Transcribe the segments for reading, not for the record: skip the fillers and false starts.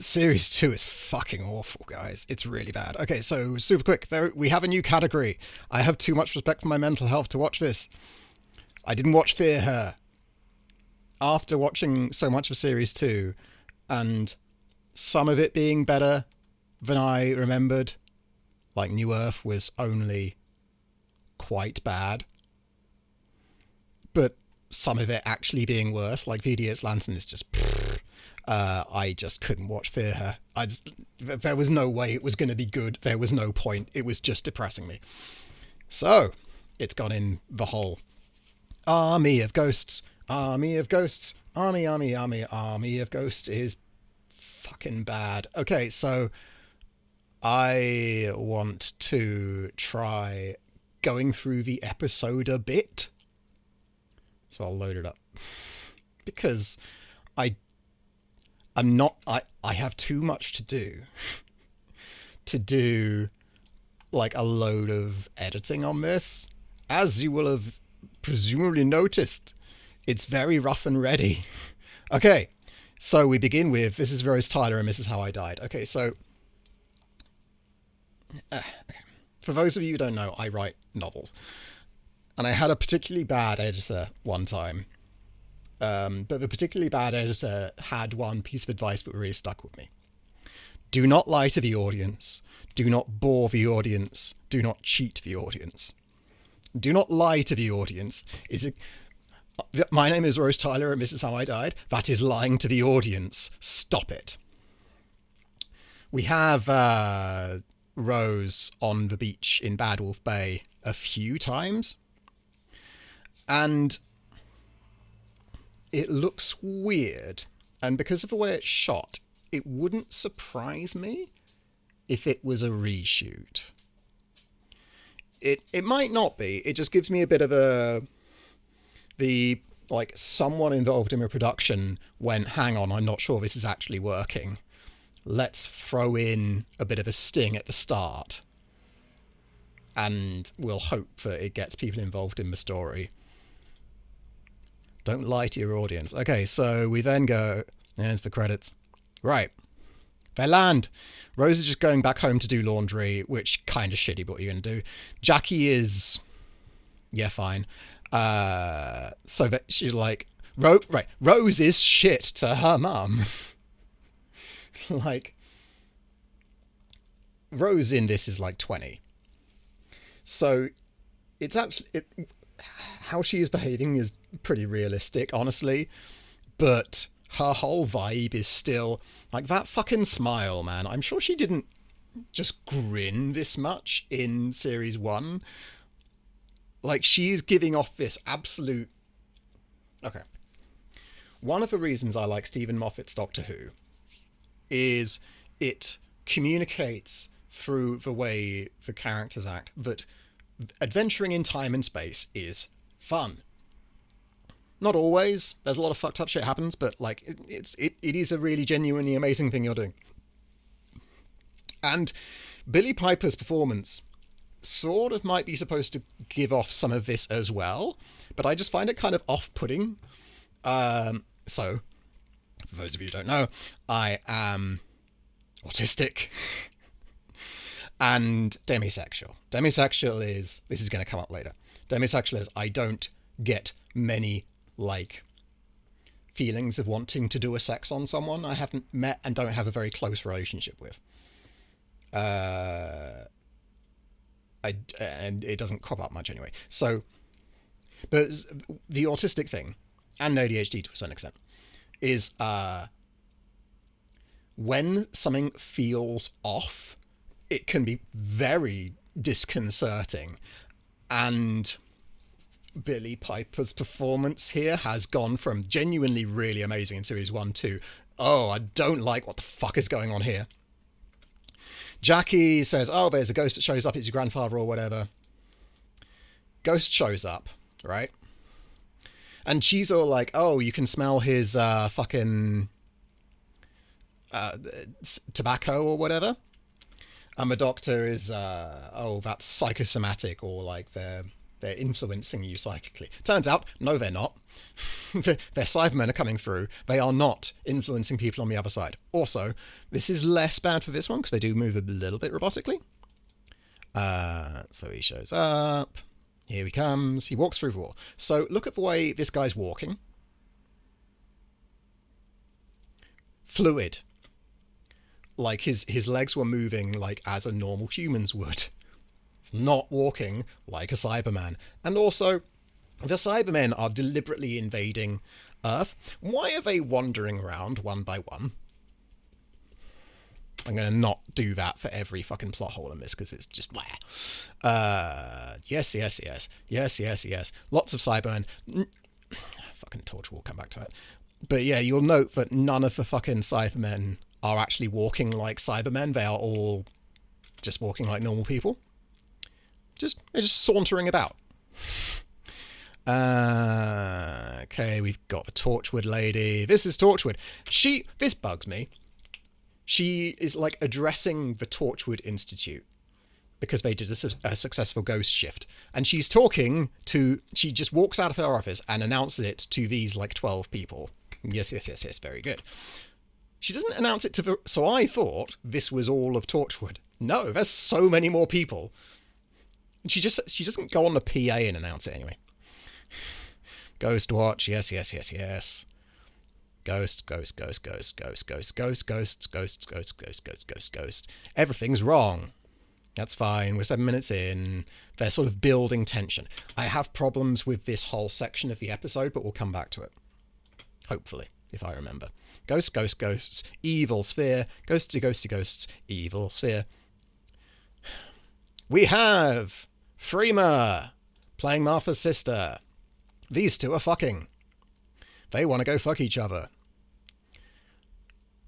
Series 2 is fucking awful, guys. It's really bad. Okay, so super quick. We have a new category. I have too much respect for my mental health to watch this. I didn't watch Fear Her. After watching so much of Series 2, and some of it being better than I remembered, like New Earth was only quite bad, but some of it actually being worse, like VDS Lantern is just... I just couldn't watch Fear Her. There was no way it was going to be good. There was no point. It was just depressing me. So, it's gone in the whole army of ghosts. Army of ghosts. Army of ghosts is fucking bad. Okay, so I want to try going through the episode a bit. So I'll load it up. Because I have too much to do like a load of editing on this. As you will have presumably noticed, it's very rough and ready. Okay, so we begin with This is Rose Tyler and This is How I Died. Okay, so for those of you who don't know, I write novels. And I had a particularly bad editor one time. But the particularly bad editor had one piece of advice that really stuck with me. Do not lie to the audience. Do not bore the audience. Do not cheat the audience. Do not lie to the audience. My name is Rose Tyler and this is how I died. That is lying to the audience. Stop it. We have Rose on the beach in Bad Wolf Bay a few times. And it looks weird, and because of the way it's shot, it wouldn't surprise me if it was a reshoot. It might not be. It just gives me a bit of someone involved in the production went, hang on, I'm not sure this is actually working. Let's throw in a bit of a sting at the start, and we'll hope that it gets people involved in the story. Don't lie to your audience. Okay, so we then go... There's the credits. Right. They land. Rose is just going back home to do laundry, which kind of shitty, but what are you going to do? Jackie is... Yeah, fine. So that she's like... Rose is shit to her mum. Like... Rose in this is like 20. So it's actually... how she is behaving is pretty realistic, honestly, but her whole vibe is still like that fucking smile, man. I'm sure she didn't just grin this much in series 1. Like, she's giving off this absolute... Okay. One of the reasons I like Stephen Moffat's Doctor Who is it communicates through the way the characters act that adventuring in time and space is fun. Not always. There's a lot of fucked up shit happens, but like it is a really genuinely amazing thing you're doing. And Billie Piper's performance sort of might be supposed to give off some of this as well, but I just find it kind of off-putting. So, for those of you who don't know, I am autistic and demisexual. Demisexual is, this is going to come up later. Demisexual is I don't get many, like, feelings of wanting to do a sex on someone I haven't met and don't have a very close relationship with. And it doesn't crop up much anyway. So, but the autistic thing, and ADHD to a certain extent, is when something feels off, it can be very disconcerting. And Billie Piper's performance here has gone from genuinely really amazing in series 1 to, oh, I don't like what the fuck is going on here. Jackie says, oh, there's a ghost that shows up, it's your grandfather or whatever. Ghost shows up, right? And she's all like, oh, you can smell his fucking tobacco or whatever. And the doctor is, oh, that's psychosomatic, or like they're They're influencing you psychically. Turns out, no, they're not. Their Cybermen are coming through. They are not influencing people on the other side. Also, this is less bad for this one because they do move a little bit robotically. So he shows up. Here he comes. He walks through the wall. So look at the way this guy's walking. Fluid. Like his legs were moving like as a normal human's would. It's not walking like a Cyberman. And also, the Cybermen are deliberately invading Earth. Why are they wandering around one by one? I'm going to not do that for every fucking plot hole in this because it's just blah. Yes. Lots of Cybermen. Fucking Torch will come back to it. But yeah, you'll note that none of the fucking Cybermen are actually walking like Cybermen. They are all just walking like normal people. They're just sauntering about. Okay, we've got a Torchwood lady. This is Torchwood. This bugs me. She is like addressing the Torchwood Institute because they did a successful ghost shift. And she's talking to... She just walks out of her office and announces it to these like 12 people. Yes, very good. She doesn't announce it to the... So I thought this was all of Torchwood. No, there's so many more people. She doesn't go on the PA and announce it anyway. Ghost watch, yes. Ghost. Everything's wrong. That's fine. We're 7 minutes in. They're sort of building tension. I have problems with this whole section of the episode, but we'll come back to it. Hopefully, if I remember. Ghosts. Evil sphere. Ghosts. Evil sphere. We have Freema playing Martha's sister. These two are fucking. They want to go fuck each other.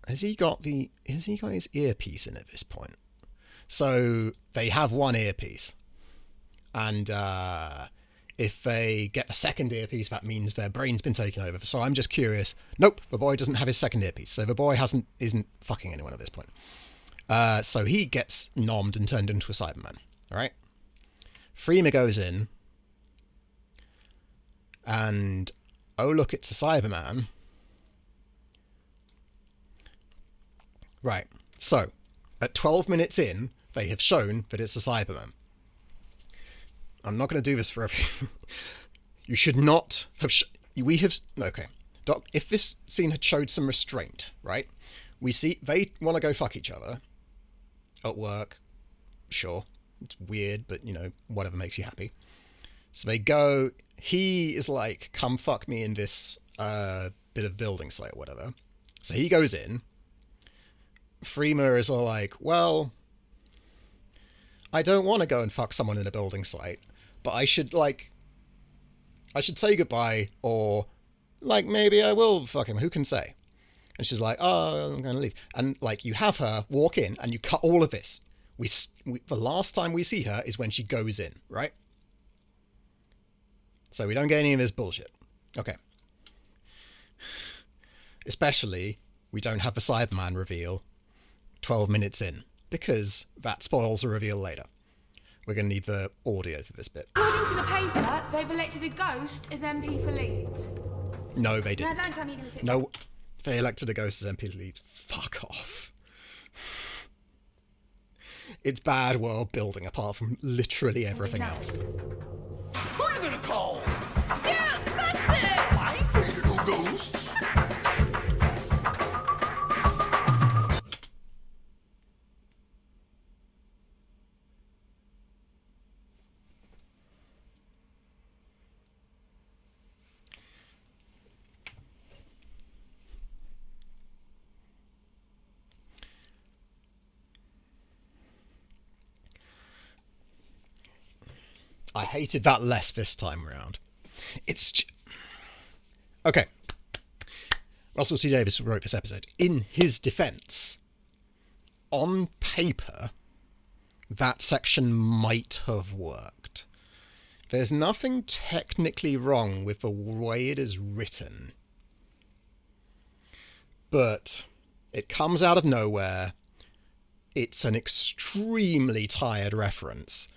Has he got his earpiece in at this point? So they have one earpiece. And if they get a second earpiece, that means their brain's been taken over. So I'm just curious. Nope, the boy doesn't have his second earpiece. So the boy isn't fucking anyone at this point. So he gets nommed and turned into a Cyberman. Alright? Freema goes in. And, oh look, it's a Cyberman. Right. So, at 12 minutes in, they have shown that it's a Cyberman. I'm not going to do this for every... You should not have... Okay. Doc, if this scene had showed some restraint, right? We see they want to go fuck each other. At work. Sure. It's weird, but, whatever makes you happy. So they go... He is like, come fuck me in this bit of building site or whatever. So he goes in. Freema is all like, well, I don't want to go and fuck someone in a building site, but I should say goodbye, or, maybe I will fuck him, who can say? And she's like, oh, I'm going to leave. And, you have her walk in, and you cut all of this. The last time we see her is when she goes in, right? So we don't get any of this bullshit. Okay. Especially, we don't have the Cyberman reveal 12 minutes in, because that spoils a reveal later. We're going to need the audio for this bit. According to the paper, they've elected a ghost as MP for Leeds. No, they didn't. No, don't tell me you're going to sit. No, they elected a ghost as MP for Leeds. Fuck off. It's bad world building apart from literally everything else. Who are you gonna call? Ghostbusters! I ain't afraid of no ghosts. I hated that less this time around. Okay. Russell T Davies wrote this episode. In his defense, on paper, that section might have worked. There's nothing technically wrong with the way it is written. But it comes out of nowhere. It's an extremely tired reference.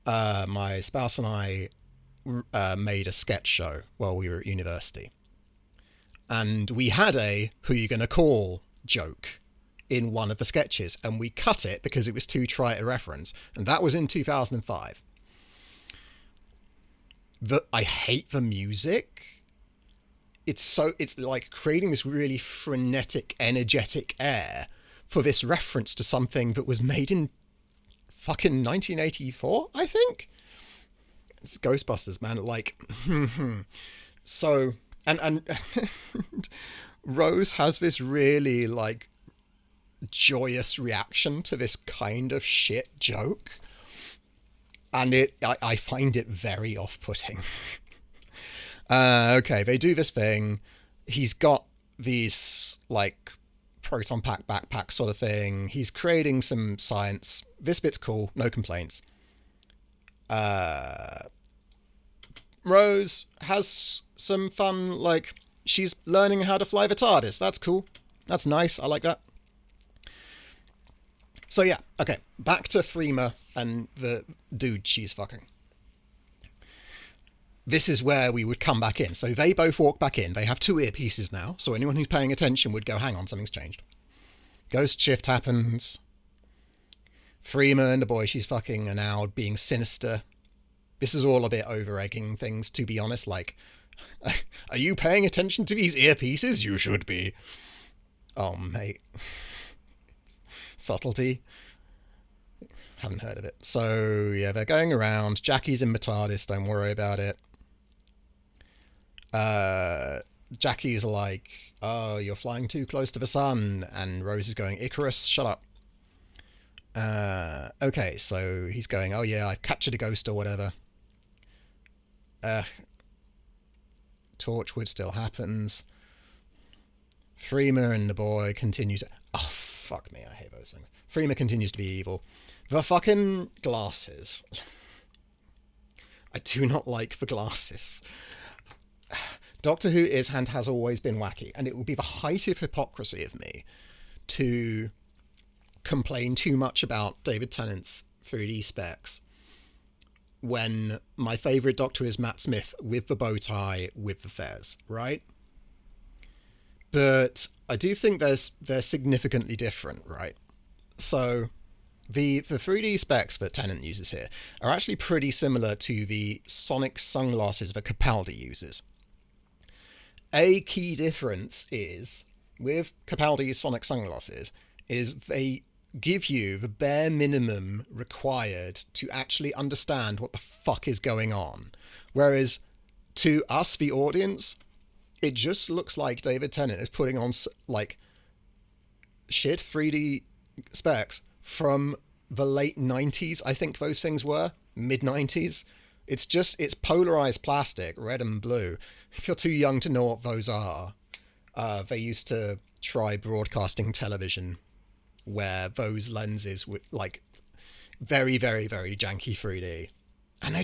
My spouse and I made a sketch show while we were at university. And we had a "who you gonna call" joke in one of the sketches, and we cut it because it was too trite a reference. And that was in 2005. I hate the music. It's like creating this really frenetic, energetic air for this reference to something that was made in fucking 1984, I think. It's Ghostbusters, man. Like, so, and Rose has this really, like, joyous reaction to this kind of shit joke. And I find it very off-putting. Okay, they do this thing. He's got these, like, proton pack backpack sort of thing. He's creating some science. This bit's cool, no complaints. Rose has some fun, like, she's learning how to fly the TARDIS. That's cool. That's nice. I like that. So yeah, okay, back to Freema and the dude she's fucking. This is where we would come back in. So they both walk back in. They have 2 earpieces now, so anyone who's paying attention would go, hang on, something's changed. Ghost shift happens. Freema and the boy she's fucking are now being sinister. This is all a bit over-egging things, to be honest. Like, are you paying attention to these earpieces? You should be. Oh, mate. Subtlety. Haven't heard of it. So, yeah, they're going around. Jackie's in the TARDIS, don't worry about it. Jackie's like, oh, you're flying too close to the sun. And Rose is going, Icarus, shut up. Okay, so he's going, oh yeah, I've captured a ghost or whatever. Torchwood still happens. Freema and the boy continues. Oh, fuck me, I hate those things. Freema continues to be evil. The fucking glasses. I do not like the glasses. Doctor Who is and has always been wacky, and it would be the height of hypocrisy of me to complain too much about David Tennant's 3D specs when my favourite Doctor is Matt Smith with the bow tie, with the fez, right? But I do think they're significantly different, right? So the 3D specs that Tennant uses here are actually pretty similar to the sonic sunglasses that Capaldi uses. A key difference is, with Capaldi's sonic sunglasses, is they give you the bare minimum required to actually understand what the fuck is going on. Whereas to us, the audience, it just looks like David Tennant is putting on, like, shit 3D specs from the late 90s, I think those things were. Mid-90s. It's polarized plastic, red and blue. If you're too young to know what those are, they used to try broadcasting television where those lenses were, like, very, very, very janky 3D. And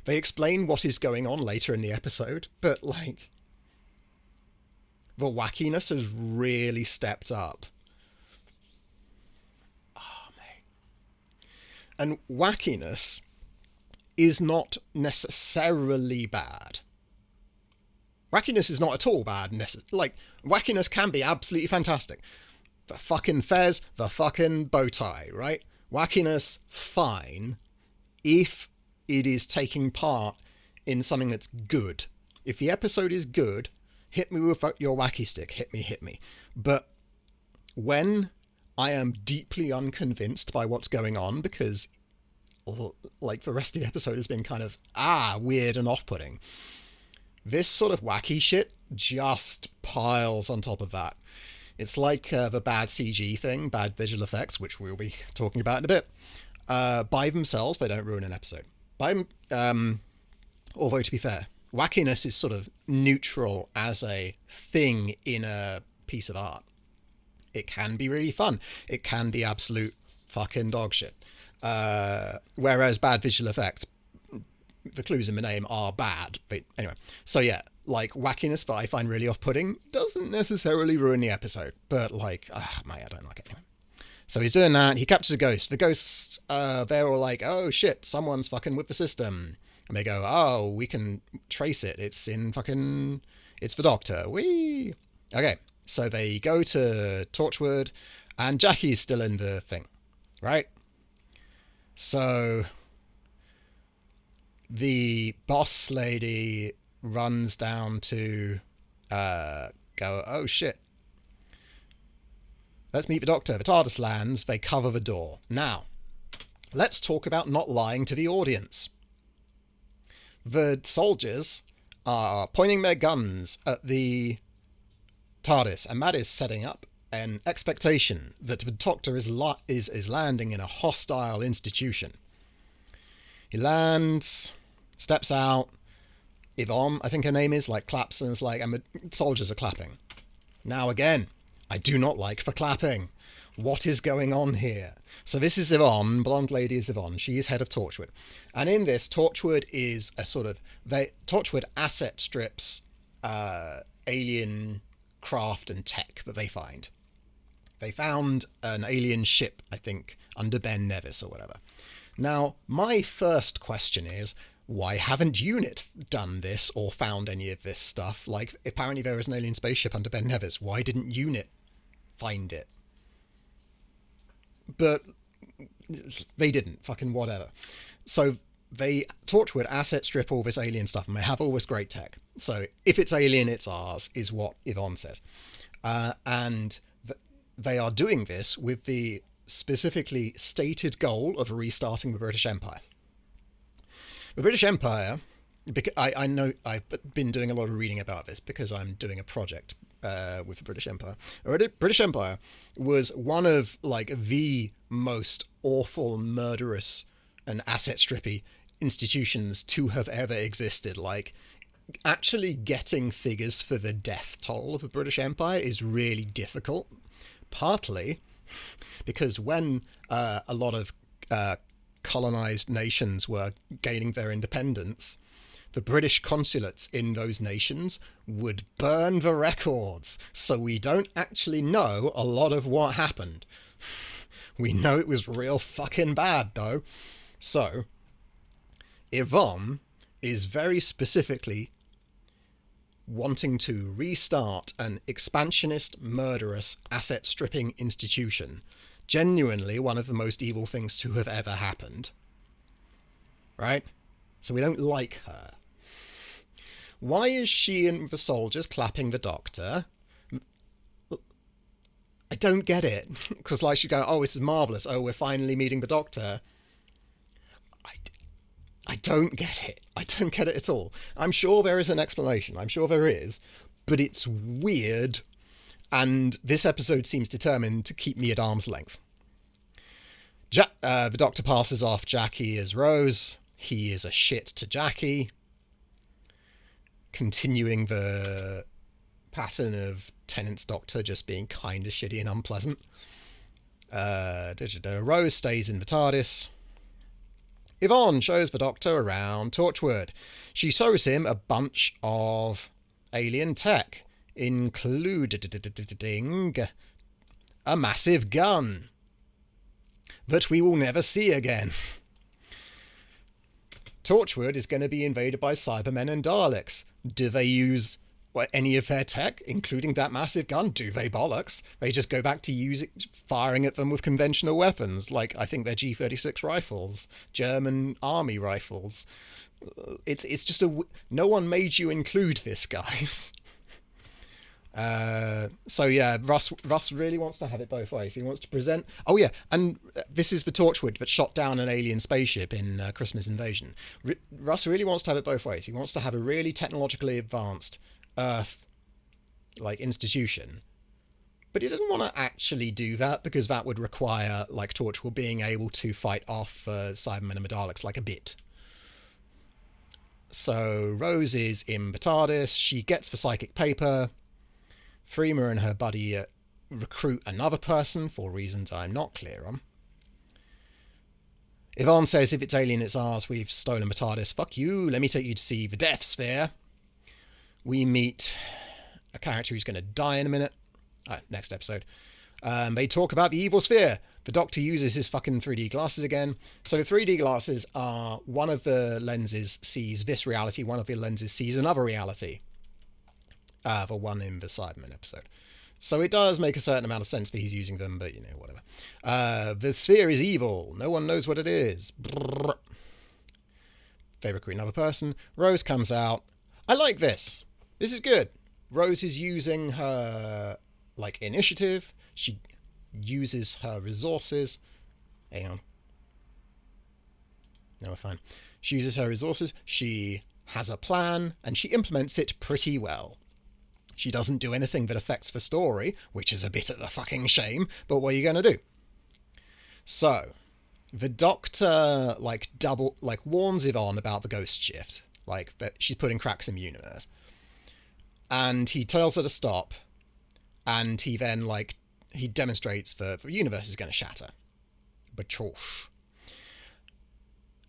they explain what is going on later in the episode, but, like, the wackiness has really stepped up. Oh, mate. And wackiness is not necessarily bad. Wackiness is not at all bad. Like, wackiness can be absolutely fantastic. The fucking fez, the fucking bow tie, right? Wackiness, fine, if it is taking part in something that's good. If the episode is good, hit me with your wacky stick. Hit me. But when I am deeply unconvinced by what's going on, because, like, the rest of the episode has been kind of, weird and off-putting, this sort of wacky shit just piles on top of that. It's like the bad CG thing, bad visual effects, which we'll be talking about in a bit. By themselves, they don't ruin an episode. Although, to be fair, wackiness is sort of neutral as a thing in a piece of art. It can be really fun. It can be absolute fucking dog shit. Whereas bad visual effects, the clues in the name are bad. But anyway, so yeah, like, wackiness that I find really off-putting doesn't necessarily ruin the episode. But, like, mate, I don't like it anyway. So he's doing that. He captures a ghost. The ghosts, they're all like, oh shit, someone's fucking with the system. And they go, oh, we can trace it. It's the Doctor. Whee! Okay, so they go to Torchwood, and Jackie's still in the thing, right? So the boss lady runs down to go, oh shit. Let's meet the Doctor. The TARDIS lands, they cover the door. Now, let's talk about not lying to the audience. The soldiers are pointing their guns at the TARDIS, and that is setting up an expectation that the Doctor is landing in a hostile institution. He lands, steps out. Yvonne, I think her name is, like, claps, and it's like, and the soldiers are clapping. Now again, I do not like the clapping. What is going on here? So this is Yvonne, blonde lady is Yvonne. She is head of Torchwood. And in this, Torchwood is a sort of... Torchwood asset strips alien craft and tech that they find. They found an alien ship, I think, under Ben Nevis or whatever. Now, my first question is, why haven't UNIT done this or found any of this stuff? Like, apparently there is an alien spaceship under Ben Nevis. Why didn't UNIT find it? But they didn't. Fucking whatever. So Torchwood asset strip all this alien stuff, and they have all this great tech. So if it's alien, it's ours, is what Yvonne says. And they are doing this with the specifically stated goal of restarting the British Empire. The British Empire, I know I've been doing a lot of reading about this because I'm doing a project with the British Empire. The British Empire was one of, like, the most awful, murderous and asset-strippy institutions to have ever existed. Like, actually getting figures for the death toll of the British Empire is really difficult, partly because when a lot of colonized nations were gaining their independence, the British consulates in those nations would burn the records, so we don't actually know a lot of what happened. We know it was real fucking bad, though. So, Yvonne is very specifically wanting to restart an expansionist, murderous, asset-stripping institution. Genuinely one of the most evil things to have ever happened. Right? So we don't like her. Why is she and the soldiers clapping the Doctor? I don't get it. Because, like, she go, oh, this is marvellous. Oh, we're finally meeting the Doctor. I don't get it. I don't get it at all. I'm sure there is an explanation. I'm sure there is. But it's weird. And this episode seems determined to keep me at arm's length. The Doctor passes off Jackie as Rose. He is a shit to Jackie. Continuing the pattern of Tennant's Doctor just being kind of shitty and unpleasant. Rose stays in the TARDIS. Yvonne shows the Doctor around Torchwood. She shows him a bunch of alien tech, including a massive gun that we will never see again. Torchwood is going to be invaded by Cybermen and Daleks. Do they use any of their tech, including that massive gun? Do they bollocks? They just go back to firing at them with conventional weapons, like I think they're G36 rifles, German army rifles. It's just no one made you include this, guys. So yeah, Russ really wants to have it both ways. He wants to present... Oh yeah, and this is the Torchwood that shot down an alien spaceship in Christmas Invasion. Russ really wants to have it both ways. He wants to have a really technologically advanced Earth, like, institution. But he doesn't want to actually do that, because that would require, like, Torchwood being able to fight off Cybermen and the Daleks, like, a bit. So Rose is in the TARDIS. She gets the psychic paper. Freema and her buddy recruit another person for reasons I'm not clear on. Yvonne says, if it's alien, it's ours. We've stolen the TARDIS. Fuck you. Let me take you to see the Death Sphere. We meet a character who's going to die in a minute. Next episode. They talk about the evil sphere. The Doctor uses his fucking 3D glasses again. So the 3D glasses are, one of the lenses sees this reality, one of the lenses sees another reality. The one in the Cybermen episode. So it does make a certain amount of sense that he's using them, but, you know, whatever. The sphere is evil. No one knows what it is. Brrr. They recruit another person. Rose comes out. I like this. This is good. Rose is using her, like, initiative. She uses her resources. Hang on. No, we're fine. She uses her resources. She has a plan, and she implements it pretty well. She doesn't do anything that affects the story, which is a bit of a fucking shame, but what are you going to do? So, the Doctor, warns Yvonne about the ghost shift. Like, that she's putting cracks in the universe. And he tells her to stop, and he then, he demonstrates that the universe is going to shatter. Bachosh.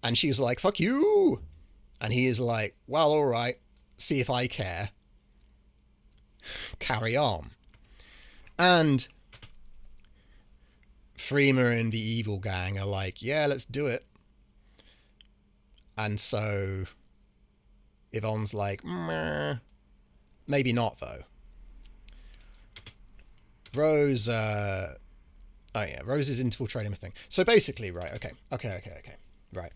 And she was like, fuck you! And he is like, well, alright, see if I care. Carry on. And Freema and the evil gang are like, yeah, let's do it. And so Yvonne's like, meh. Maybe not, though. Rose, Rose is infiltrating the thing. So basically, right, okay. Right.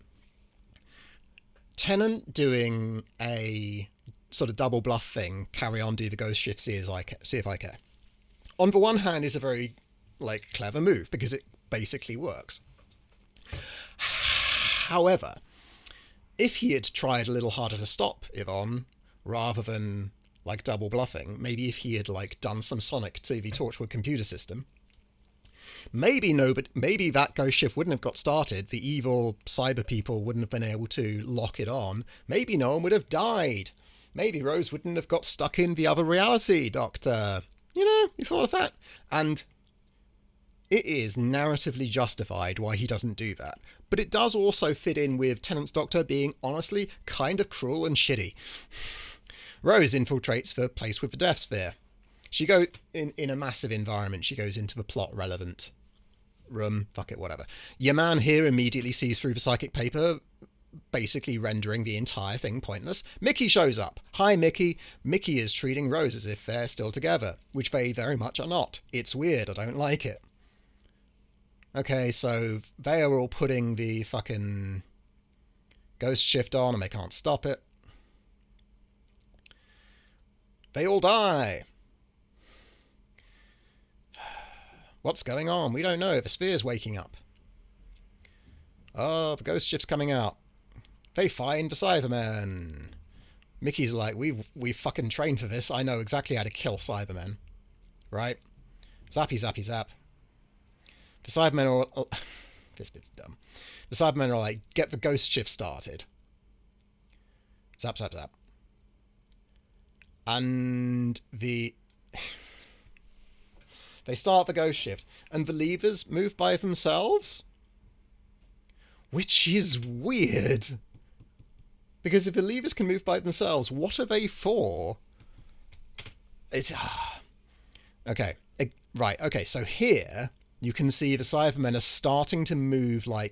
Tennant doing a sort of double bluff thing, carry on, do the ghost shift, see if I care. On the one hand, is a very, clever move, because it basically works. However, if he had tried a little harder to stop Yvonne, rather than, double bluffing, maybe if he had, done some Sonic to the Torchwood computer system, maybe that ghost shift wouldn't have got started, the evil cyber people wouldn't have been able to lock it on, maybe no one would have died. Maybe Rose wouldn't have got stuck in the other reality, Doctor. You know, you thought of that. And it is narratively justified why he doesn't do that. But it does also fit in with Tennant's Doctor being, honestly, kind of cruel and shitty. Rose infiltrates the place with the Death Sphere. She goes in a massive environment. She goes into the plot-relevant room. Fuck it, whatever. Your man here immediately sees through the psychic paper, basically rendering the entire thing pointless. Mickey shows up. Hi, Mickey. Mickey is treating Rose as if they're still together, which they very much are not. It's weird. I don't like it. Okay, so they are all putting the fucking ghost shift on and they can't stop it. They all die. What's going on? We don't know. The sphere's waking up. Oh, the ghost shift's coming out. They find the Cybermen. Mickey's like, we fucking trained for this. I know exactly how to kill Cybermen. Right? Zappy, zappy, zap. The Cybermen are... this bit's dumb. The Cybermen are like, get the ghost shift started. Zap, zap, zap. And the... they start the ghost shift. And the levers move by themselves? Which is weird. Because if the levers can move by themselves, what are they for? It's... okay. Right, okay, so here you can see the Cybermen are starting to move I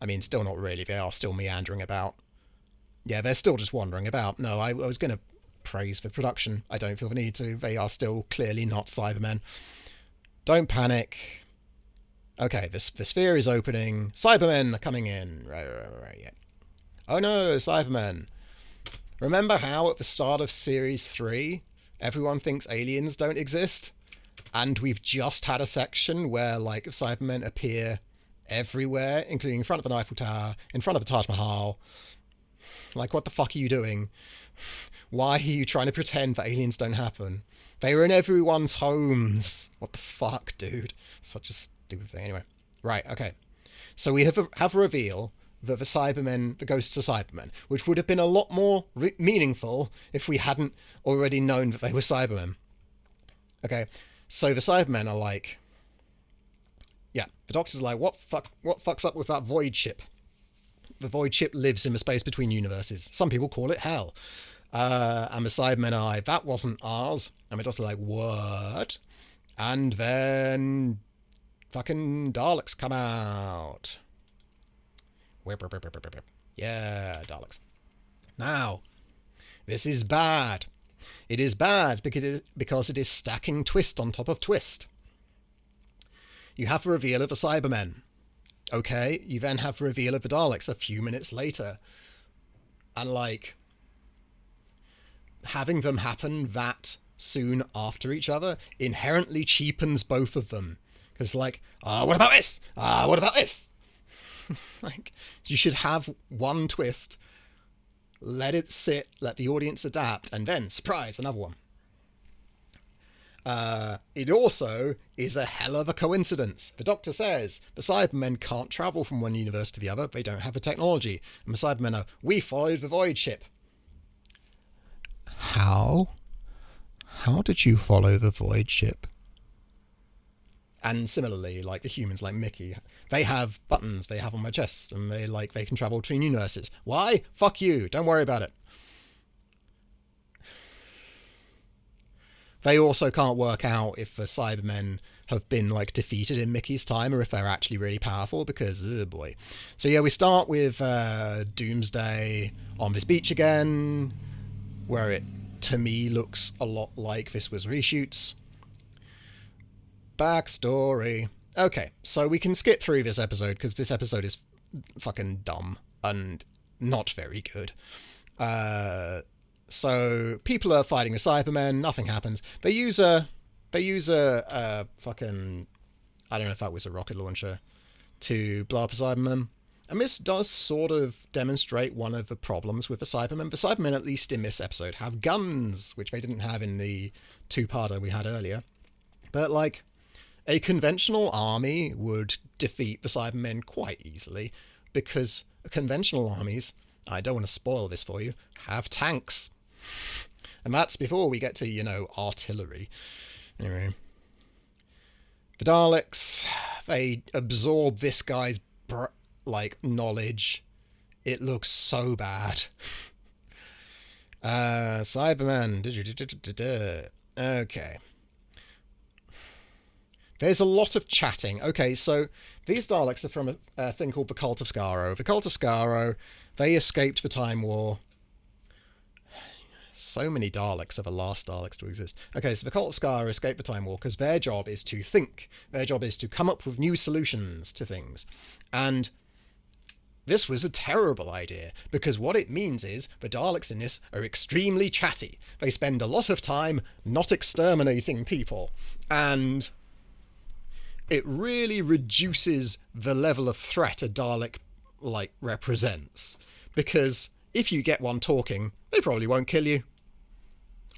mean, still not really. They are still meandering about. Yeah, they're still just wandering about. No, I was going to praise the production. I don't feel the need to. They are still clearly not Cybermen. Don't panic. Okay, the sphere is opening. Cybermen are coming in. Right, yeah. Oh no, Cybermen. Remember how at the start of Series 3, everyone thinks aliens don't exist? And we've just had a section where, Cybermen appear everywhere, including in front of the Eiffel Tower, in front of the Taj Mahal. What the fuck are you doing? Why are you trying to pretend that aliens don't happen? They were in everyone's homes. What the fuck, dude? Such a stupid thing. Anyway. Right, okay. So we have a reveal that the Cybermen, the ghosts are Cybermen, which would have been a lot more meaningful if we hadn't already known that they were Cybermen. Okay, so the Cybermen are like... yeah, the Doctor's like, what fucks up with that void ship? The void ship lives in the space between universes. Some people call it hell. And the Cybermen are like, that wasn't ours. And the Doctor's like, what? And then Fucking Daleks come out. Yeah, Daleks. Now, this is bad. It is bad because it is stacking twist on top of twist. You have a reveal of the Cybermen. Okay, you then have a reveal of the Daleks a few minutes later. And, like, having them happen that soon after each other inherently cheapens both of them. Because, like, what about this? What about this? Like, you should have one twist, let it sit, let the audience adapt, and then, surprise, another one. It also is a hell of a coincidence. The Doctor says the Cybermen can't travel from one universe to the other. They don't have the technology. And the Cybermen are, we followed the Void ship. How? How did you follow the Void ship? And similarly, like the humans, like Mickey, they have buttons they have on their chests, and they can travel between universes. Why? Fuck you. Don't worry about it. They also can't work out if the Cybermen have been, like, defeated in Mickey's time or if they're actually really powerful because, oh boy. So yeah, we start with Doomsday on this beach again, where it, to me, looks a lot like this was reshoots. Backstory. Okay, so we can skip through this episode because this episode is fucking dumb and not very good. So people are fighting the Cybermen. Nothing happens. They use a fucking, I don't know if that was a rocket launcher, to blow up a Cyberman. And this does sort of demonstrate one of the problems with the Cybermen. The Cybermen, at least in this episode, have guns, which they didn't have in the two-parter we had earlier. But, like, a conventional army would defeat the Cybermen quite easily, because conventional armies, I don't want to spoil this for you, have tanks. And that's before we get to, artillery. Anyway. The Daleks, they absorb this guy's, knowledge. It looks so bad. Cybermen. Okay. There's a lot of chatting. Okay, so these Daleks are from a thing called the Cult of Skaro. The Cult of Skaro, they escaped the Time War. So many Daleks are the last Daleks to exist. Okay, so the Cult of Skaro escaped the Time War because their job is to think. Their job is to come up with new solutions to things. And this was a terrible idea, because what it means is the Daleks in this are extremely chatty. They spend a lot of time not exterminating people. And it really reduces the level of threat a Dalek, represents. Because if you get one talking, they probably won't kill you.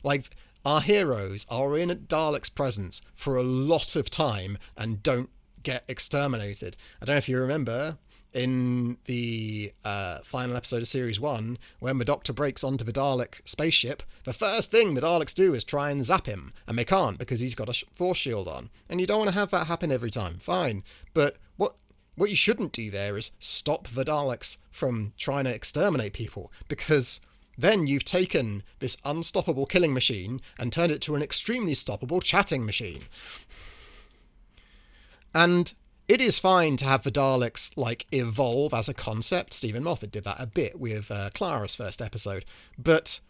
Like, our heroes are in a Dalek's presence for a lot of time and don't get exterminated. I don't know if you remember, in the final episode of Series 1, when the Doctor breaks onto the Dalek spaceship, the first thing the Daleks do is try and zap him, and they can't because he's got a force shield on. And you don't want to have that happen every time, fine. But what you shouldn't do there is stop the Daleks from trying to exterminate people, because then you've taken this unstoppable killing machine and turned it to an extremely stoppable chatting machine. And it is fine to have the Daleks, evolve as a concept. Stephen Moffat did that a bit with Clara's first episode. But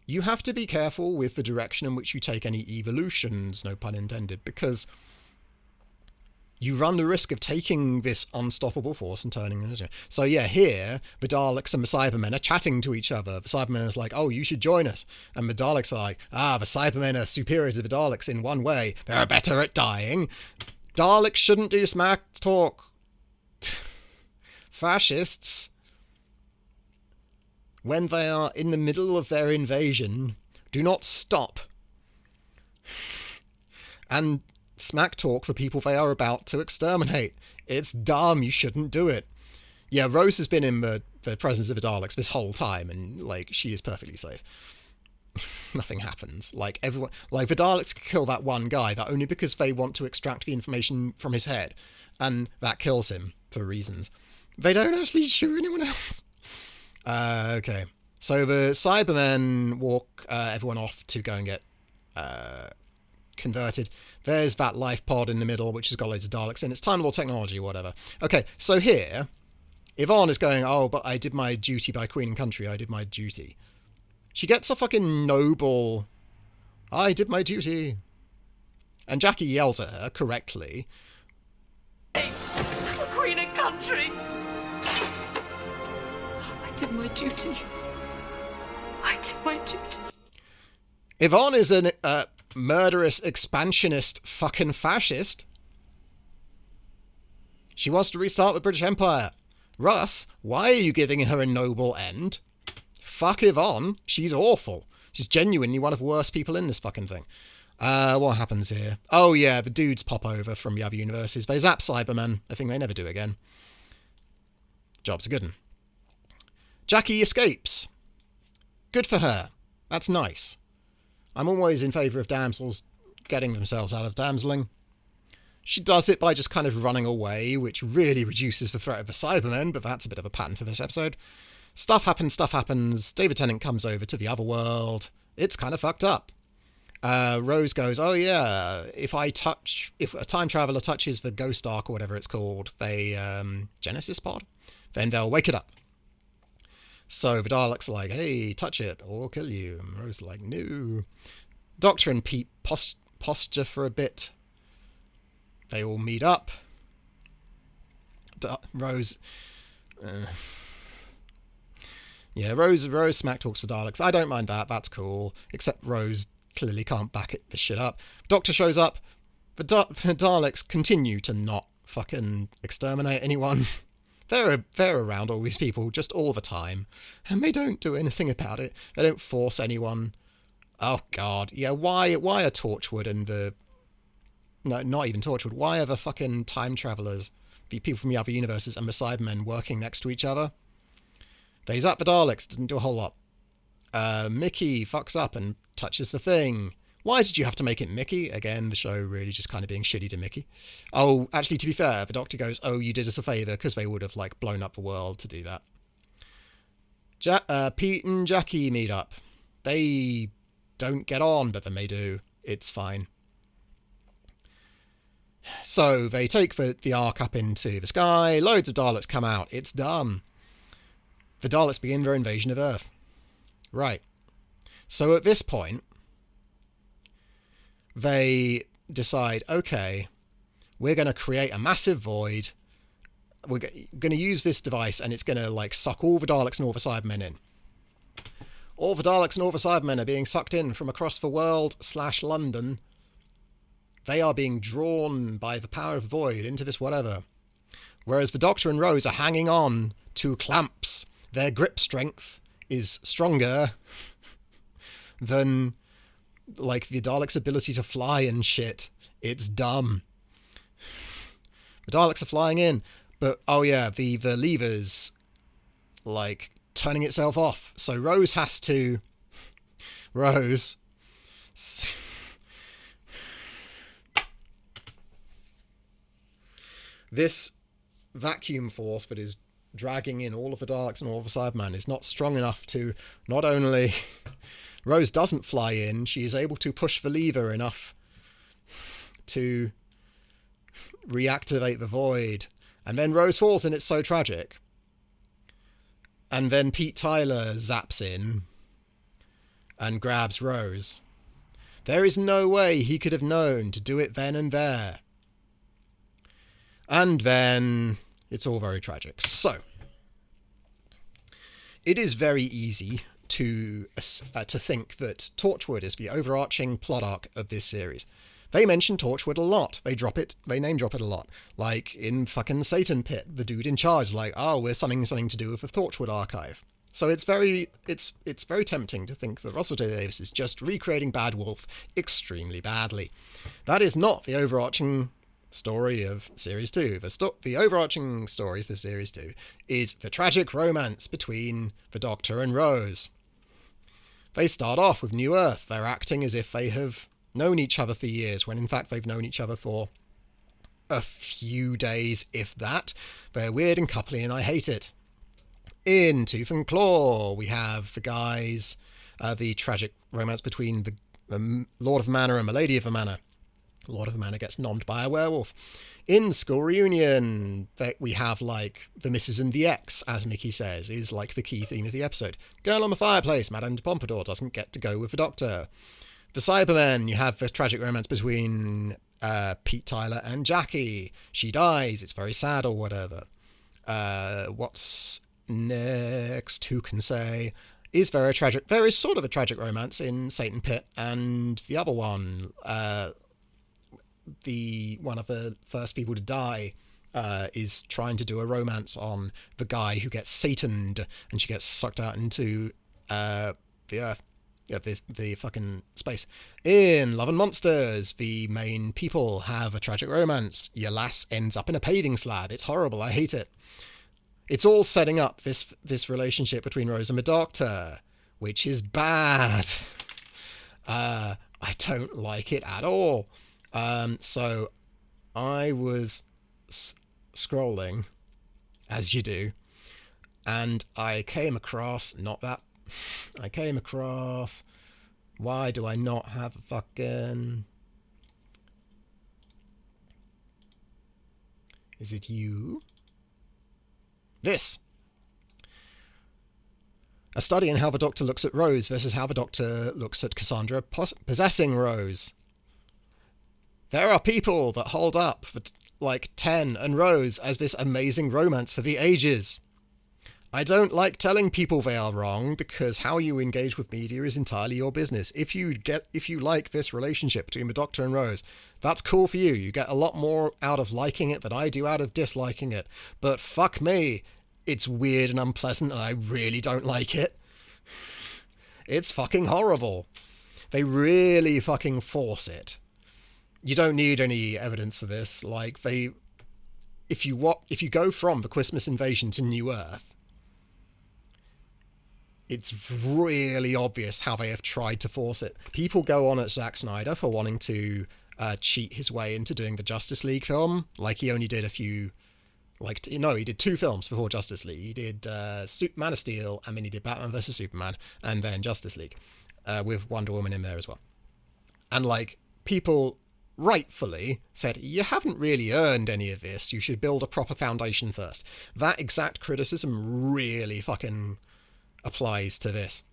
you have to be careful with the direction in which you take any evolutions, no pun intended, because you run the risk of taking this unstoppable force and turning it. So yeah, here, the Daleks and the Cybermen are chatting to each other. The Cybermen is like, oh, you should join us. And the Daleks are like, the Cybermen are superior to the Daleks in one way. They're better at dying. Daleks shouldn't do smack talk. Fascists, when they are in the middle of their invasion, do not stop and smack talk for people they are about to exterminate. It's dumb. You shouldn't do it. Yeah, Rose has been in the presence of the Daleks this whole time, and she is perfectly safe. Nothing happens. The Daleks kill that one guy, but only because they want to extract the information from his head, and that kills him for reasons. They don't actually shoot anyone else. Okay, so the Cybermen walk everyone off to go and get converted. There's that life pod in the middle, which has got loads of Daleks in. It's Time Lord technology, whatever. Okay, so here, Yvonne is going, oh, but I did my duty by Queen and Country. I did my duty. She gets a fucking noble, I did my duty. And Jackie yells at her, correctly, For Queen and Country. I did my duty. I did my duty. Yvonne is a murderous, expansionist fucking fascist. She wants to restart the British Empire. Russ, why are you giving her a noble end? Fuck Yvonne. She's awful. She's genuinely one of the worst people in this fucking thing. What happens here? Oh yeah, the dudes pop over from the other universes. They zap Cybermen. A thing they never do again. Job's a good one. Jackie escapes. Good for her. That's nice. I'm always in favour of damsels getting themselves out of damseling. She does it by just kind of running away, which really reduces the threat of the Cybermen, but that's a bit of a pattern for this episode. Stuff happens. David Tennant comes over to the other world. It's kind of fucked up. Rose goes, oh yeah, if a time traveller touches the Ghost Ark or whatever it's called, Genesis pod, then they'll wake it up. So the Daleks are like, hey, touch it or kill you. And Rose is like, no. Doctor and Pete posture for a bit. They all meet up. Rose... Rose smack talks for Daleks. I don't mind that. That's cool. Except Rose clearly can't back this shit up. Doctor shows up. The Daleks continue to not fucking exterminate anyone. They're around all these people just all the time. And they don't do anything about it. They don't force anyone. Oh, God. Yeah, why are Torchwood and the... No, not even Torchwood. Why are the fucking time travellers, the people from the other universes, and the Cybermen working next to each other? They zap the Daleks. Doesn't do a whole lot. Mickey fucks up and touches the thing. Why did you have to make it Mickey? Again, the show really just kind of being shitty to Mickey. Oh, actually, to be fair, the Doctor goes, oh, you did us a favour, because they would have, like, blown up the world to do that. Pete and Jackie meet up. They don't get on, but then they do. It's fine. So they take the Ark up into the sky. Loads of Daleks come out. It's done. The Daleks begin their invasion of Earth. Right. So at this point, they decide, okay, we're going to create a massive void. We're going to use this device, and it's going to, like, suck all the Daleks and all the Cybermen in. All the Daleks and all the Cybermen are being sucked in from across the world / London. They are being drawn by the power of void into this whatever. Whereas the Doctor and Rose are hanging on to clamps. Their grip strength is stronger than, like, the Daleks' ability to fly and shit. It's dumb. The Daleks are flying in, but, oh yeah, the lever's, like, turning itself off. So Rose has to... This vacuum force that is dragging in all of the Daleks and all of the Cybermen is not strong enough to not only... Rose doesn't fly in, she is able to push the lever enough to reactivate the void. And then Rose falls and it's so tragic. And then Pete Tyler zaps in and grabs Rose. There is no way he could have known to do it then and there. And then it's all very tragic. So, it is very easy to think that Torchwood is the overarching plot arc of this series. They mention Torchwood a lot. They name drop it a lot. Like in fucking Satan Pit, the dude in charge is like, oh, we're something to do with the Torchwood archive. So it's very tempting to think that Russell T Davies is just recreating Bad Wolf extremely badly. That is not the overarching story of Series 2. The overarching story for Series 2 is the tragic romance between the Doctor and Rose. They start off with New Earth. They're acting as if they have known each other for years, when in fact they've known each other for a few days, if that. They're weird and coupley, and I hate it. In Tooth and Claw, we have the guys, the tragic romance between the Lord of Manor and Milady of the Manor. Lord of the Manor gets nommed by a werewolf. In School Reunion, we have, like, the Mrs. and the X, as Mickey says, is, like, the key theme of the episode. Girl on the Fireplace, Madame de Pompadour doesn't get to go with the Doctor. The Cybermen, you have the tragic romance between Pete Tyler and Jackie. She dies, it's very sad or whatever. What's next? Who can say? Is very tragic, very sort of a tragic romance in Satan Pit, and the other one, one of the first people to die, is trying to do a romance on the guy who gets Sataned, and she gets sucked out into the earth. Yeah, the fucking space. In Love and Monsters, the main people have a tragic romance. Your lass ends up in a paving slab. It's horrible. I hate it. It's all setting up this relationship between Rose and the Doctor, which is bad. I don't like it at all. So I was scrolling, as you do, and I came across, why do I not have a fucking... Is it you? This! A study in how the Doctor looks at Rose versus how the Doctor looks at Cassandra possessing Rose. There are people that hold up, like Ten and Rose, as this amazing romance for the ages. I don't like telling people they are wrong, because how you engage with media is entirely your business. If you like this relationship between the Doctor and Rose, that's cool for you. You get a lot more out of liking it than I do out of disliking it. But fuck me, it's weird and unpleasant, and I really don't like it. It's fucking horrible. They really fucking force it. You don't need any evidence for this. Like, if you go from the Christmas Invasion to New Earth, it's really obvious how they have tried to force it. People go on at Zack Snyder for wanting to cheat his way into doing the Justice League film. Like, he only did he did 2 films before Justice League. He did Man of Steel, and then he did Batman vs. Superman, and then Justice League, with Wonder Woman in there as well. And, like, people rightfully said, you haven't really earned any of this. You should build a proper foundation first. That exact criticism really fucking applies to this,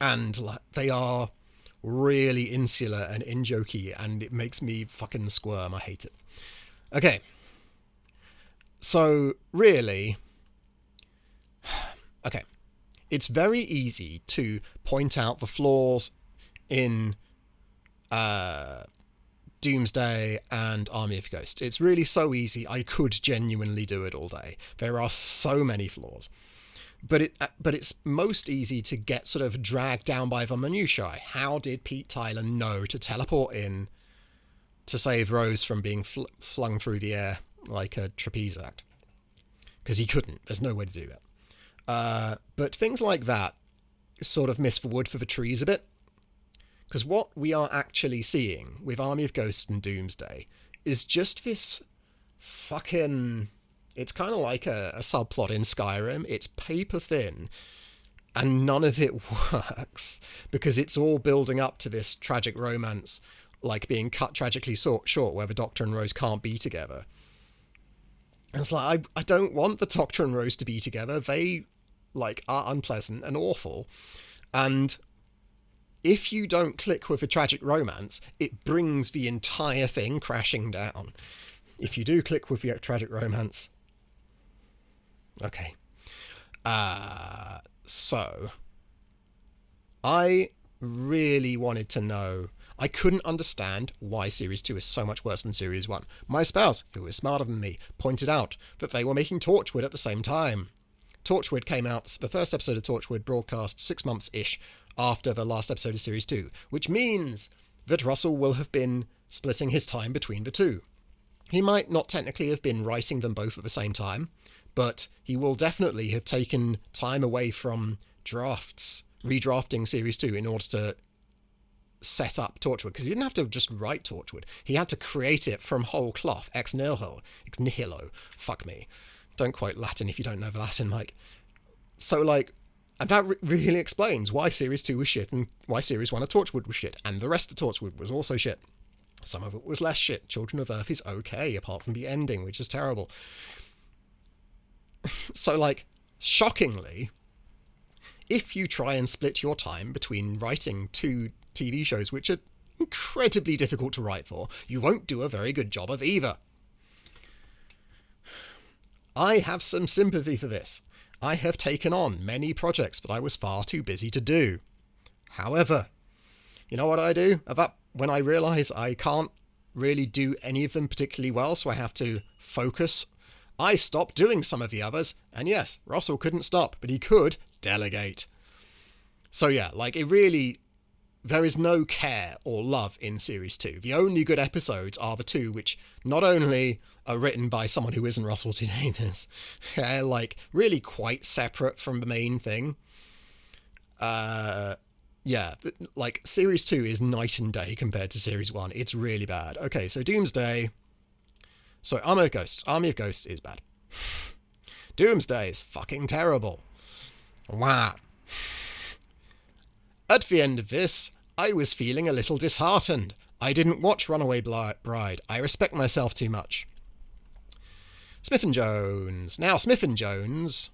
and they are really insular and in-jokey, and it makes me fucking squirm. I hate it. Okay, so really, okay, it's very easy to point out the flaws in Doomsday and Army of Ghosts. It's really so easy. I could genuinely do it all day. There are so many flaws. But it's most easy to get sort of dragged down by the minutiae. How did Pete Tyler know to teleport in to save Rose from being flung through the air like a trapeze act? Because he couldn't. There's no way to do that. But things like that sort of miss the wood for the trees a bit. Because what we are actually seeing with Army of Ghosts and Doomsday is just this fucking... It's kind of like a subplot in Skyrim. It's paper thin, and none of it works, because it's all building up to this tragic romance, like being cut tragically short, where the Doctor and Rose can't be together. And it's like, I don't want the Doctor and Rose to be together. They, like, are unpleasant and awful. And if you don't click with a tragic romance, it brings the entire thing crashing down. If you do click with the tragic romance... Okay. So, I really wanted to know... I couldn't understand why Series 2 is so much worse than Series 1. My spouse, who is smarter than me, pointed out that they were making Torchwood at the same time. Torchwood came out... The first episode of Torchwood broadcast 6 months-ish after the last episode of Series 2, which means that Russell will have been splitting his time between the two. He might not technically have been writing them both at the same time, but he will definitely have taken time away from redrafting Series 2 in order to set up Torchwood, because he didn't have to just write Torchwood. He had to create it from whole cloth, ex nihilo. Fuck me. Don't quote Latin if you don't know the Latin, Mike. So, like, And that really explains why Series 2 was shit and why Series 1 of Torchwood was shit. And the rest of Torchwood was also shit. Some of it was less shit. Children of Earth is okay, apart from the ending, which is terrible. So, like, shockingly, if you try and split your time between writing 2 TV shows, which are incredibly difficult to write for, you won't do a very good job of either. I have some sympathy for this. I have taken on many projects that I was far too busy to do. However, you know what I do? When I realise I can't really do any of them particularly well, so I have to focus, I stop doing some of the others. And yes, Russell couldn't stop, but he could delegate. So yeah, like, it really... There is no care or love in Series 2. The only good episodes are the 2 which not only are written by someone who isn't Russell T Davies, they're, like, really quite separate from the main thing. Yeah, like, Series 2 is night and day compared to Series 1. It's really bad. Okay, so Doomsday... So, Army of Ghosts. Army of Ghosts is bad. Doomsday is fucking terrible. Wow. At the end of this, I was feeling a little disheartened. I didn't watch Runaway Bride. I respect myself too much. Smith & Jones. Now, Smith & Jones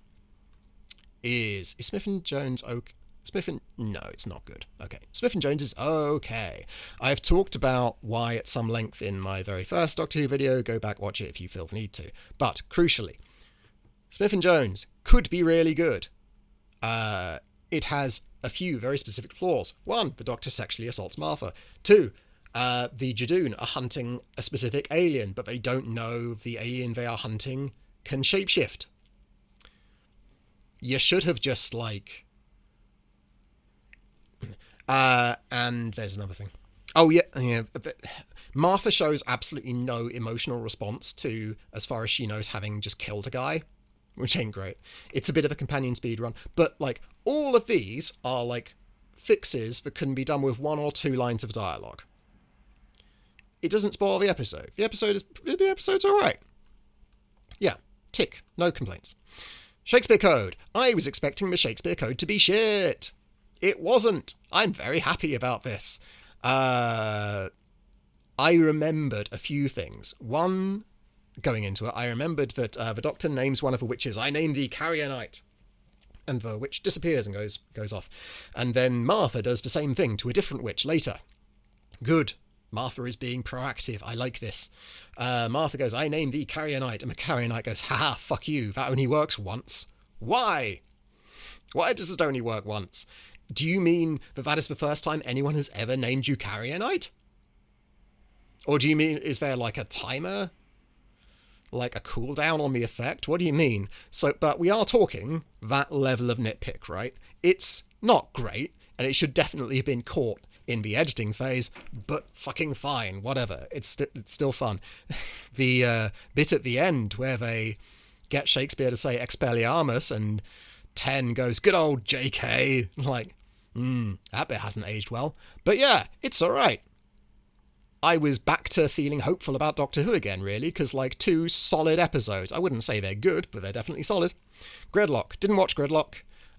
is Smith & Jones okay? No, it's not good. Okay. Smith & Jones is okay. I've talked about why at some length in my very first Doctor Who video. Go back, watch it if you feel the need to. But, crucially, Smith & Jones could be really good. It has a few very specific flaws. 1, the Doctor sexually assaults Martha. 2, the Judoon are hunting a specific alien, but they don't know the alien they are hunting can shapeshift. You should have just, like... and there's another thing. Oh, yeah. Martha shows absolutely no emotional response to, as far as she knows, having just killed a guy, which ain't great. It's a bit of a companion speed run. But, like, all of these are, like, fixes that can be done with 1 or 2 lines of dialogue. It doesn't spoil the episode. The episode's alright. Yeah, tick. No complaints. Shakespeare Code. I was expecting the Shakespeare Code to be shit. It wasn't. I'm very happy about this. I remembered a few things. One, going into it, I remembered that the Doctor names one of the witches. I name thee Carrier Knight. And the witch disappears and goes off. And then Martha does the same thing to a different witch later. Good. Martha is being proactive. I like this. Martha goes, I name thee Carrier Knight. And the Carrier Knight goes, haha, fuck you. That only works once. Why? Why does it only work once? Do you mean that is the first time anyone has ever named you Carrier Knight? Or do you mean, is there like a timer? Like a cooldown on the effect? What do you mean? So, but we are talking that level of nitpick, right? It's not great, and it should definitely have been caught in the editing phase, but fucking fine, whatever. It's still fun. The bit at the end where they get Shakespeare to say Expelliarmus and 10 goes, good old JK. Like, that bit hasn't aged well. But yeah, it's alright. I was back to feeling hopeful about Doctor Who again, really, because, like, 2 solid episodes. I wouldn't say they're good, but they're definitely solid. Gridlock. Didn't watch Gridlock.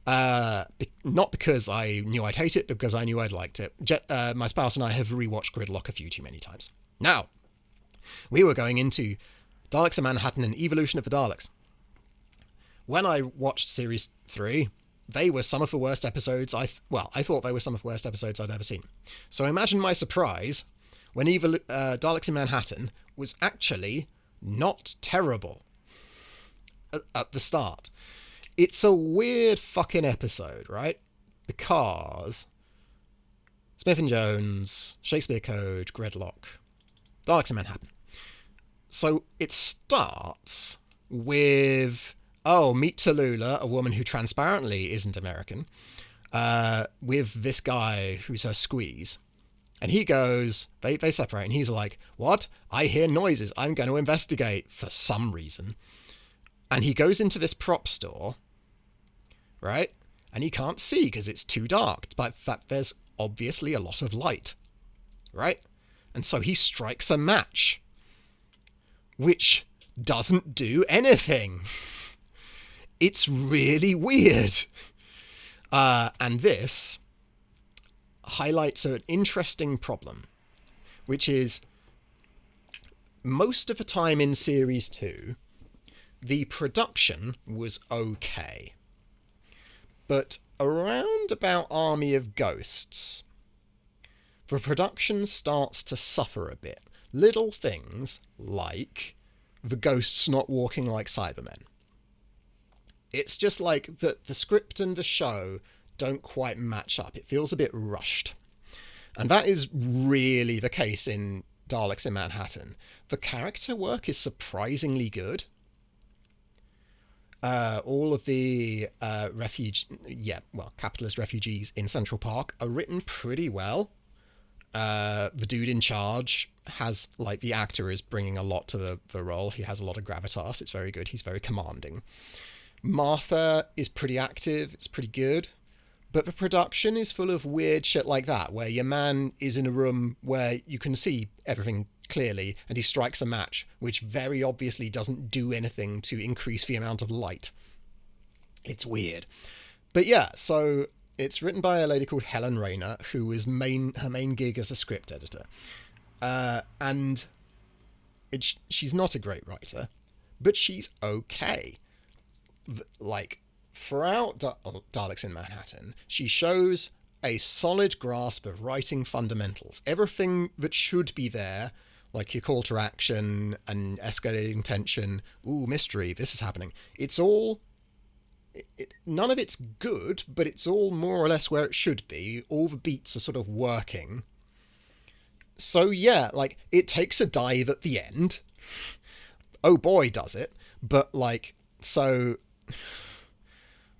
Not because I knew I'd hate it, but because I knew I'd liked it. My spouse and I have rewatched Gridlock a few too many times. Now, we were going into Daleks in Manhattan and Evolution of the Daleks. When I watched Series 3, they were some of the worst episodes I thought they were some of the worst episodes I'd ever seen. So imagine my surprise when Daleks in Manhattan was actually not terrible at the start. It's a weird fucking episode, right? Because Smith & Jones, Shakespeare Code, Gridlock, Daleks in Manhattan. So it starts with, meet Tallulah, a woman who transparently isn't American, with this guy who's her squeeze. And he goes, they separate, and he's like, what? I hear noises. I'm going to investigate for some reason. And he goes into this prop store, right? And he can't see because it's too dark. But in fact, there's obviously a lot of light, right? And so he strikes a match, which doesn't do anything. It's really weird. And this highlights an interesting problem, which is most of the time in Series 2, the production was okay. But around about Army of Ghosts, the production starts to suffer a bit. Little things like the ghosts not walking like Cybermen. It's just like the script and the show don't quite match up. It feels a bit rushed. And that is really the case in Daleks in Manhattan. The character work is surprisingly good. All of the capitalist refugees in Central Park are written pretty well. The dude in charge has, like, the actor is bringing a lot to the role. He has a lot of gravitas. It's very good. He's very commanding. Martha is pretty active. It's pretty good. But the production is full of weird shit like that, where your man is in a room where you can see everything clearly, and he strikes a match, which very obviously doesn't do anything to increase the amount of light. It's weird. But yeah, so it's written by a lady called Helen Rayner, who is her main gig as a script editor. And she's not a great writer, but she's okay. Like, throughout Daleks in Manhattan, she shows a solid grasp of writing fundamentals. Everything that should be there, like your call to action and escalating tension, ooh, mystery, this is happening. It's all... none of it's good, but it's all more or less where it should be. All the beats are sort of working. So yeah, like, it takes a dive at the end. Oh boy, does it. But, like, so...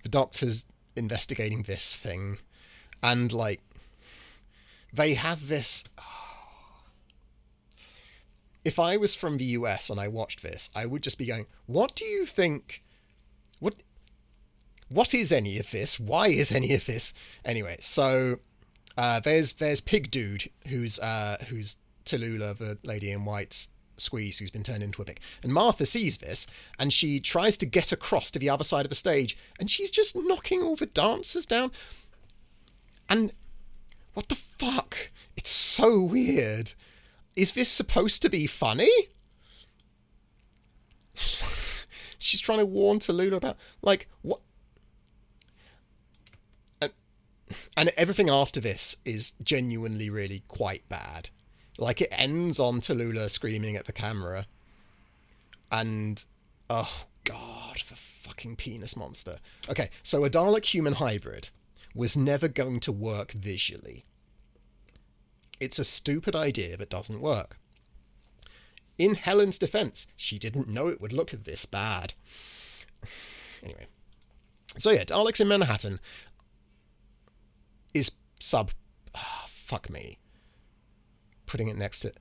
the Doctor's investigating this thing, and, like, they have this... If I was from the US and I watched this, I would just be going, what do you think... What is any of this? Why is any of this? Anyway, so there's Pig Dude, who's Tallulah, the lady in white's squeeze, who's been turned into a pig. And Martha sees this, and she tries to get across to the other side of the stage, and she's just knocking all the dancers down. And what the fuck? It's so weird. Is this supposed to be funny? She's trying to warn Tallulah about, like, what? And everything after this is genuinely really quite bad. Like, it ends on Tallulah screaming at the camera. And, oh god, the fucking penis monster. Okay, so a Dalek-human hybrid was never going to work visually. It's a stupid idea that doesn't work. In Helen's defense, she didn't know it would look this bad. Anyway. So yeah, Daleks in Manhattan is fuck me. Putting it next to...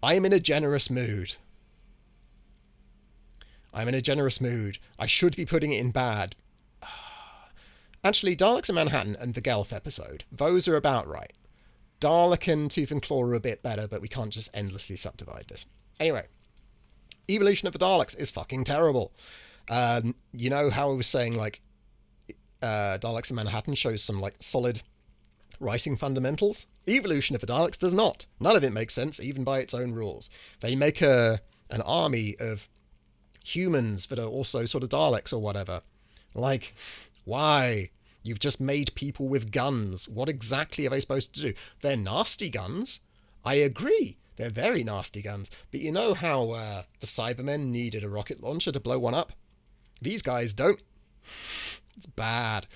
I am in a generous mood. I'm in a generous mood. I should be putting it in bad. Actually, Daleks in Manhattan and the Gelf episode, those are about right. Dalek and Tooth and Claw are a bit better, but we can't just endlessly subdivide this. Anyway, Evolution of the Daleks is fucking terrible. You know how I was saying, like, Daleks in Manhattan shows some, like, solid writing fundamentals? Evolution of the Daleks does not. None of it makes sense, even by its own rules. They make an army of humans that are also sort of Daleks or whatever. Like, why? You've just made people with guns. What exactly are they supposed to do? They're nasty guns. I agree. They're very nasty guns. But you know how the Cybermen needed a rocket launcher to blow one up? These guys don't. It's bad.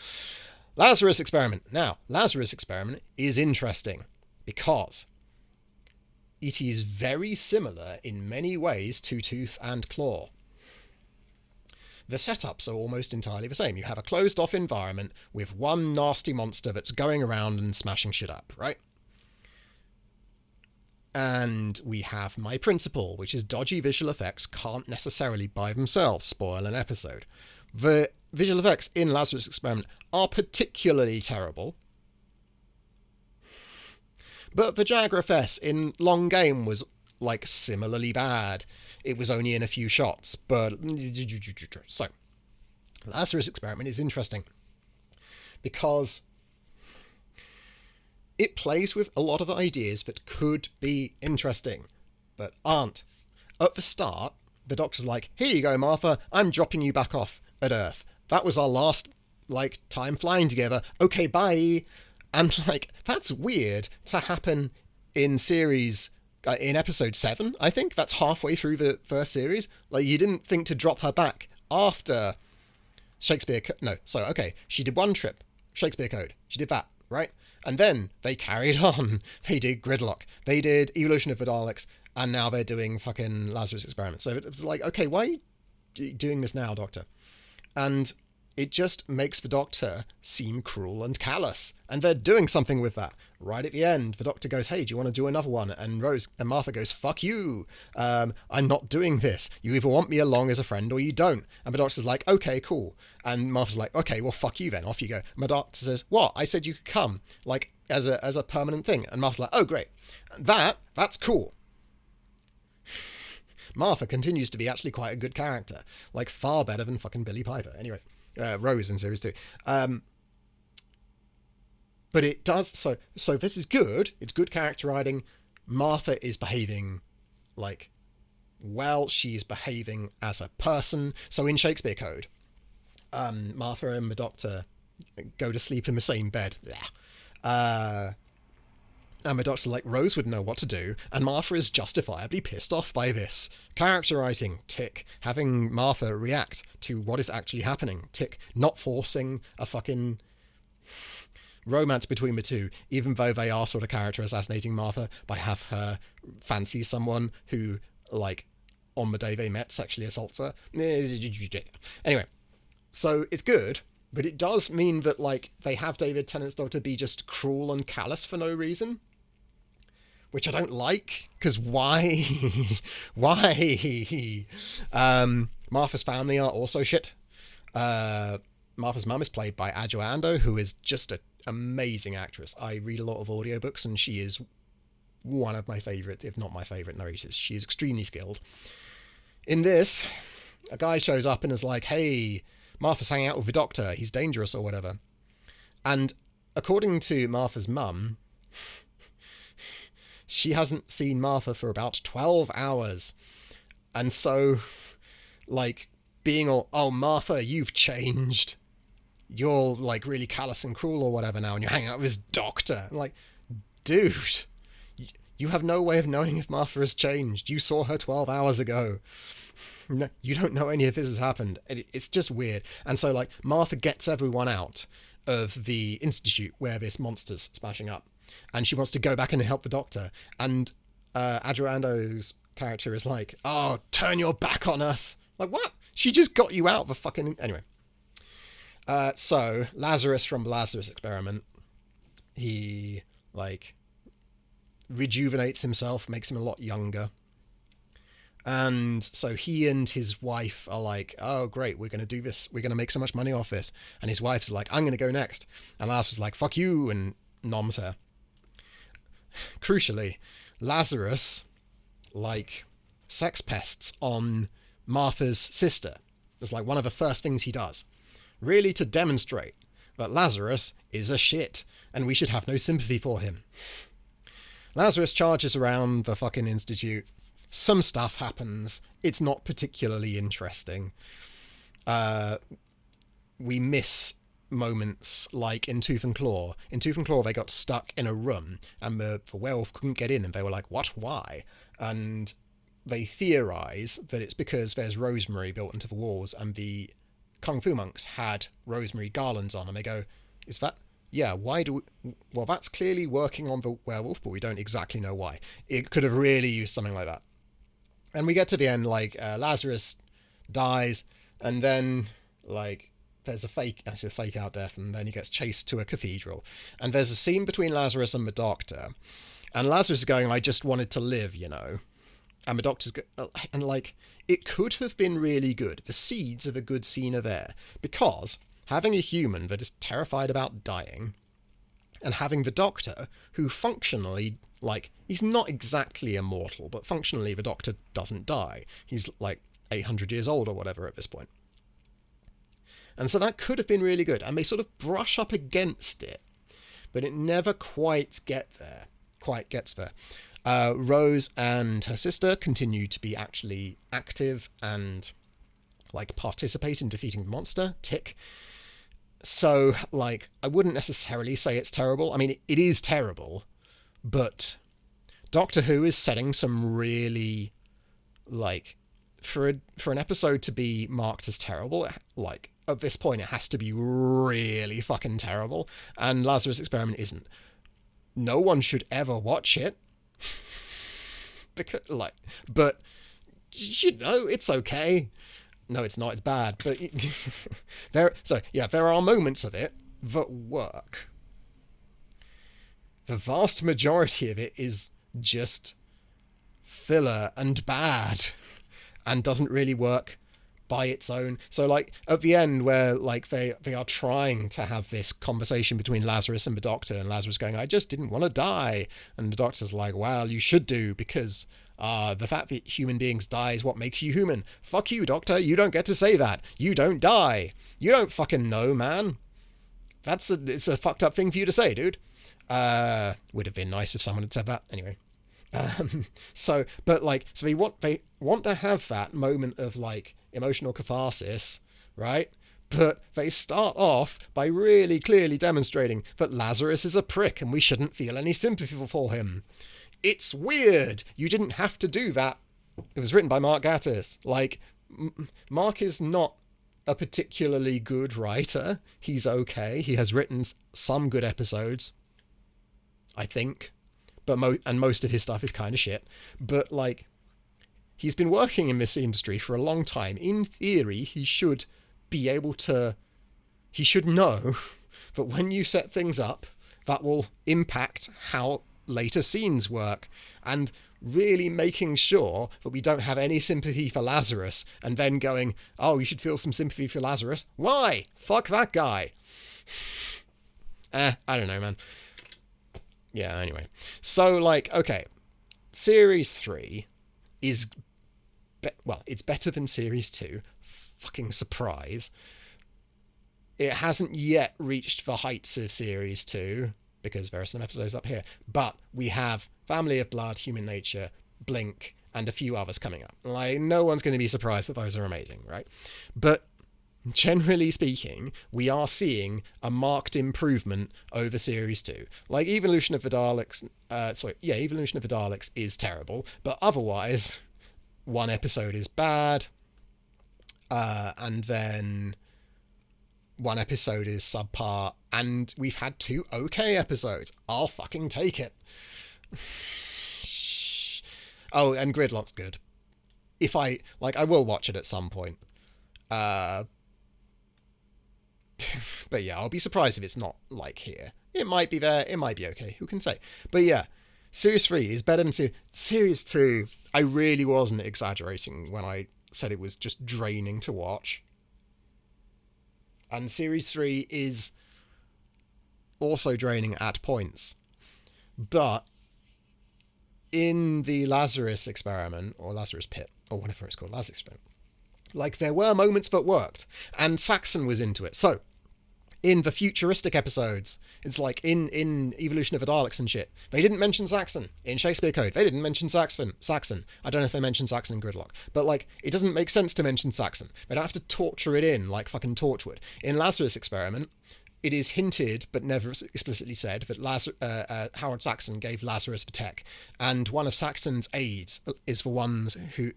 Lazarus Experiment. Now, Lazarus Experiment is interesting because it is very similar in many ways to Tooth and Claw. The setups are almost entirely the same. You have a closed-off environment with one nasty monster that's going around and smashing shit up, right? And we have My Principle, which is dodgy visual effects can't necessarily by themselves spoil an episode. The visual effects in Lazarus Experiment are particularly terrible. But the Jagrafess in Long Game was, like, similarly bad. It was only in a few shots, but... So, Lazarus Experiment is interesting because it plays with a lot of ideas that could be interesting, but aren't. At the start, the Doctor's like, here you go, Martha, I'm dropping you back off at Earth. That was our last, like, time flying together. Okay, bye. And, like, that's weird to happen in series, in episode 7, I think. That's halfway through the first series. Like, you didn't think to drop her back after Shakespeare... okay, she did one trip, Shakespeare Code. She did that, right? And then they carried on. They did Gridlock. They did Evolution of the Daleks. And now they're doing fucking Lazarus Experiment. So it's like, okay, why are you doing this now, Doctor? And it just makes the Doctor seem cruel and callous. And they're doing something with that. Right at the end, the Doctor goes, hey, do you want to do another one? And Martha goes, fuck you. I'm not doing this. You either want me along as a friend or you don't. And the Doctor's like, okay, cool. And Martha's like, okay, well, fuck you then. Off you go. And the Doctor says, what? I said you could come, like, as a permanent thing. And Martha's like, oh, great. That's cool. Martha continues to be actually quite a good character. Like, far better than fucking Billie Piper. Anyway, Rose in series 2. But it does... So this is good. It's good character writing. Martha is behaving, like... well, she's behaving as a person. So in Shakespeare Code, Martha and the Doctor go to sleep in the same bed. And the Doctor's like, Rose would know what to do, and Martha is justifiably pissed off by this. Character writing, tick. Having Martha react to what is actually happening, tick. Not forcing a fucking romance between the two, even though they are sort of character assassinating Martha by have her fancy someone who, like, on the day they met, sexually assaults her. Anyway, so it's good, but it does mean that, like, they have David Tennant's Doctor be just cruel and callous for no reason. Which I don't like, because why? Why? Martha's family are also shit. Martha's mum is played by Adjo Ando, who is just an amazing actress. I read a lot of audiobooks, and she is one of my favourite, if not my favourite, narrators. She is extremely skilled. In this, a guy shows up and is like, hey, Martha's hanging out with the Doctor, he's dangerous or whatever. And according to Martha's mum, she hasn't seen Martha for about 12 hours. And so, like, being all, oh, Martha, you've changed. You're, like, really callous and cruel or whatever now, and you're hanging out with this Doctor. I'm like, dude, you have no way of knowing if Martha has changed. You saw her 12 hours ago. No, you don't know any of this has happened. It's just weird. And so, like, Martha gets everyone out of the institute where this monster's smashing up. And she wants to go back and help the Doctor. And Adjo Ando's character is like, oh, turn your back on us. Like, what? She just got you out of the fucking... Anyway. So, Lazarus from the Lazarus Experiment, he, like, rejuvenates himself, makes him a lot younger. And so he and his wife are like, oh, great, we're going to do this. We're going to make so much money off this. And his wife's like, I'm going to go next. And Lazarus is like, fuck you, and noms her. Crucially, Lazarus, like, sex pests on Martha's sister. It's like one of the first things he does. Really to demonstrate that Lazarus is a shit, and we should have no sympathy for him. Lazarus charges around the fucking institute. Some stuff happens. It's not particularly interesting. We miss moments like in Tooth and Claw. In Tooth and Claw, they got stuck in a room, and the werewolf couldn't get in, and they were like, what, why? And they theorize that it's because there's rosemary built into the walls, and the Kung Fu monks had rosemary garlands on, and they go, is that... yeah, why do we... well, that's clearly working on the werewolf, but we don't exactly know why. It could have really used something like that. And we get to the end, like, Lazarus dies, and then, like, there's a fake out death, and then he gets chased to a cathedral. And there's a scene between Lazarus and the Doctor, and Lazarus is going, I just wanted to live, you know. And the Doctor's... and, like, it could have been really good. The seeds of a good scene are there. Because having a human that is terrified about dying, and having the Doctor, who functionally, like, he's not exactly immortal, but functionally the Doctor doesn't die. He's, like, 800 years old or whatever at this point. And so that could have been really good. And they sort of brush up against it, but it never quite gets there. Rose and her sister continue to be actually active and like participate in defeating the monster, tick. So like, I wouldn't necessarily say it's terrible. I mean, it is terrible, but Doctor Who is setting some really, like, for an episode to be marked as terrible, like, at this point it has to be really fucking terrible, and Lazarus Experiment isn't. No one should ever watch it. Because, like, but, you know, it's okay. No, it's not, it's bad, but there are moments of it that work. The vast majority of it is just filler and bad and doesn't really work by its own. So like at the end where like they are trying to have this conversation between Lazarus and the Doctor, and Lazarus going, I just didn't want to die, and the Doctor's like, well, you should do, because the fact that human beings die is what makes you human. Fuck you, Doctor, you don't get to say that. You don't die. You don't fucking know, man. It's a fucked up thing for you to say, dude. Would have been nice if someone had said that. Anyway. So they want to have that moment of like emotional catharsis, right? But they start off by really clearly demonstrating that Lazarus is a prick and we shouldn't feel any sympathy for him. It's weird. You didn't have to do that. It was written by Mark Gatiss. Like, Mark is not a particularly good writer. He's okay. He has written some good episodes, I think. But most of his stuff is kind of shit. But, like, he's been working in this industry for a long time. In theory, he should be able to... He should know that when you set things up, that will impact how later scenes work. And really making sure that we don't have any sympathy for Lazarus and then going, oh, you should feel some sympathy for Lazarus. Why? Fuck that guy. I don't know, man. Yeah, anyway. So, like, okay. Series 3 is... it's better than Series 2. Fucking surprise. It hasn't yet reached the heights of Series 2, because there are some episodes up here. But we have Family of Blood, Human Nature, Blink, and a few others coming up. Like, no one's going to be surprised that those are amazing, right? But... generally speaking, we are seeing a marked improvement over Series 2. Like, Evolution of the Daleks... Evolution of the Daleks is terrible, but otherwise, one episode is bad, and then one episode is subpar, and we've had 2 okay episodes. I'll fucking take it. Oh, and Gridlock's good. I will watch it at some point. But yeah, I'll be surprised if it's not, like, here. It might be there, it might be okay, who can say? But yeah, Series 3 is better than Series 2. I really wasn't exaggerating when I said it was just draining to watch. And Series 3 is also draining at points. But in the Lazarus Experiment, or Lazarus Pit, or whatever it's called, Lazarus Experiment, like, there were moments that worked, and Saxon was into it. So, in the futuristic episodes, it's like in Evolution of the Daleks and shit, they didn't mention Saxon. In Shakespeare Code, they didn't mention Saxon. I don't know if they mentioned Saxon in Gridlock, but, like, it doesn't make sense to mention Saxon. They don't have to torture it in like fucking Torchwood. In Lazarus Experiment, it is hinted, but never explicitly said, that Howard Saxon gave Lazarus the tech, and one of Saxon's aides is one who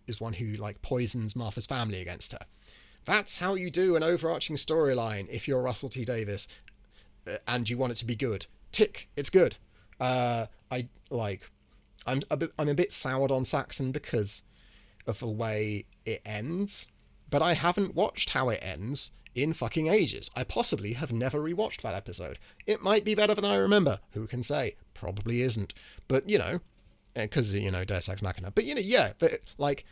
like poisons Martha's family against her. That's how you do an overarching storyline if you're Russell T Davies, and you want it to be good. Tick, it's good. I'm a bit soured on Saxon because of the way it ends, but I haven't watched how it ends in fucking ages. I possibly have never rewatched that episode. It might be better than I remember. Who can say? Probably isn't. But, you know, because, you know, Deus Ex Machina. But, you know, yeah, but, like,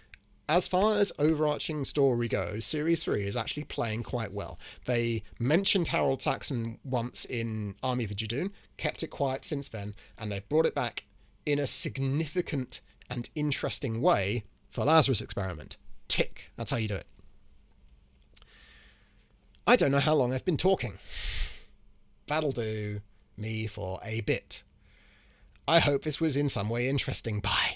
as far as overarching story goes, Series 3 is actually playing quite well. They mentioned Harold Saxon once in Army of the Judoon, kept it quiet since then, and they brought it back in a significant and interesting way for Lazarus Experiment. Tick. That's how you do it. I don't know how long I've been talking. That'll do me for a bit. I hope this was in some way interesting. Bye.